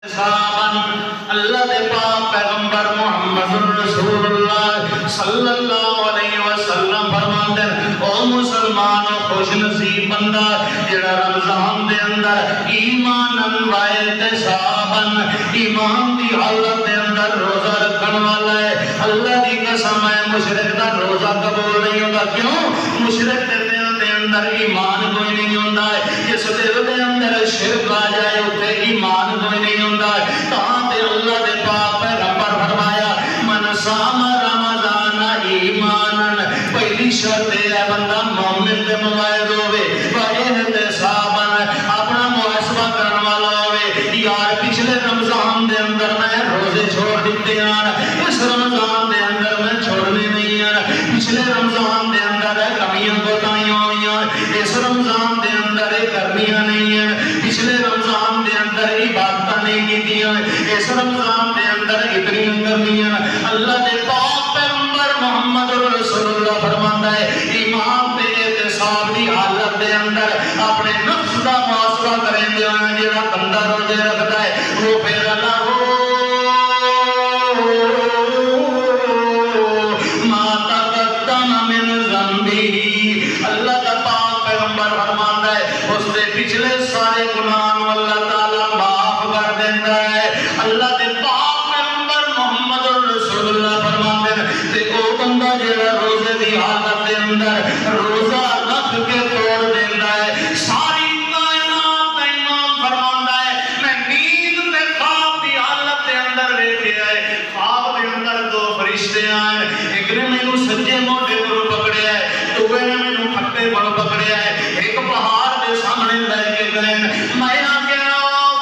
اللہ دے پاک پیغمبر محمد رسول اللہ صلی اللہ علیہ وسلم فرماتے ہیں او مسلمان خوش نصیب بندہ جڑا رمضان دے اندر ایمانن و احتسابن ایمان دی حالت دے اندر روزہ رکھن والا ہے۔ اللہ دی قسم ہے مشرک دا روزہ قبول نہیں ہوتا۔ کیوں؟ مشرک دے دل دے اندر ایمان کوئی نہیں ہوندا ہے۔ جس دل دے اندر شرک آ جائے اوتے ایمان کوئی نہیں ہوندا ہے۔ تاں تے اللہ دے پاک پیغمبر فرمایا من صام رمضان ایمانن، پہلی شرط ہے بندہ مومن تے موعد ہوے و احتسابن، اپنا محاسبہ کرن والا ہوے۔ یار پچھلے رمضان دے اندر میں روزے چھوڑ دیتے ہیں، اس رمضان دے اندر میں چھوڑنے نہیں ہیں، پچھلے رمضان دے اندر کمیاں کوتاہیاں ہوئیاں، اس رمضان دے اندر کرنیاں نہیں ہیں، پچھلے رمضان دے اندر عبادتاں نہیں کیتیاں، اس رمضان دے اندر اتنی کرنیاں۔ اللہ دے پاک پیغمبر محمد رسول اللہ فرماتا ہے ایمان تے احتساب دی حالت دے اندر اپنے نفس دا محاسبہ کریں دے جڑا بندہ روزے رکھتا ہے وہ پھر اللہ ما تقدم من ذنبہ، اللہ دا پاک پیغمبر فرماتا ہے اس دے پچھلے سارے گناہوں اللہ تعالی معاف کر دیتا ہے۔ اللہ دے پاک پیغمبر محمد رسول اللہ فرماتے ہیں تے او بندہ جڑا روزے دی حالت دے اندر روزہ رکھ کے توڑ دیتا ہے، ساری کائنات دا امام فرماتا ہے میں نیند تے خواب دی حالت دے اندر ویکھیا ہے، خواب دے اندر دو فرشتے آئے، ایک نے مینوں سجے موڈے کو پکڑیا ہے، دوسرے نے مینوں کھبے کو پکڑیا ہے، ایک پہاڑ دے سامنے لے کے گئے، میں آکھیا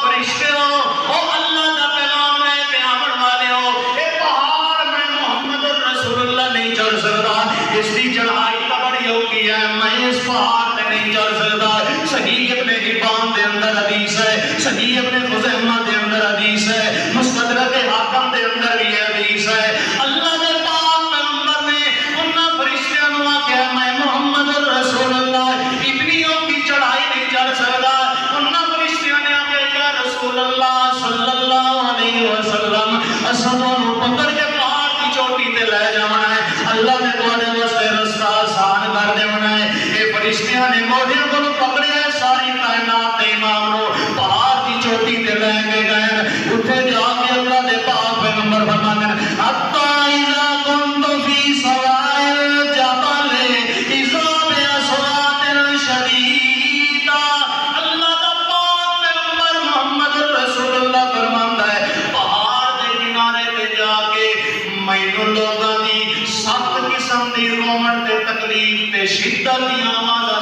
فرشتے ہو او اللہ دا پیغام لے کے آون والے ہو، اے پہاڑ میں محمد رسول اللہ نہیں چڑھ سکتا، اس کی چڑھائی تو بڑی اوکھی ہے، میں اس پہاڑ تے نہیں چڑھ سکتا۔ صحیح ابن حبان دے اندر حدیث ہے، صحیح ابن خزیمہ دے اندر حدیث ہے، مستدرک حاکم دے اندر بھی حدیث ہے۔ اللہ دے پاک پیغمبر نے انہاں فرشتیاں نوں آکھیا میں محمد رسول اللہ اتنی اوکھی چڑھائی نہیں چڑھ سکتا۔ انہاں فرشتیاں نے آکھیا یا رسول اللہ صلی اللہ علیہ وسلم اساں نوں پکڑ کے پہاڑ کی چوٹی تے لے جانا ہے، اللہ نے تواڈے واسطے رستہ آسان کر دینا ہے۔ اے فرشتیاں نے موڈیاں کو پکڑیا ساری کائنات دے امام نوں پہاڑ کی چوٹی تے لے کے گئے، اٹھے جا کے اللہ دے پاک پیغمبر فرماتے ہیں حتی اذا كنت فی سواء الجبل اذا باصوات شدیدہ، اللہ دا پاک پیغمبر محمد رسول اللہ فرماتا ہے پہاڑ دے کنارے تے جا کے مینوں لوگاں دی سخت قسم دی رومن تے تکلیف تے شدت دی آواز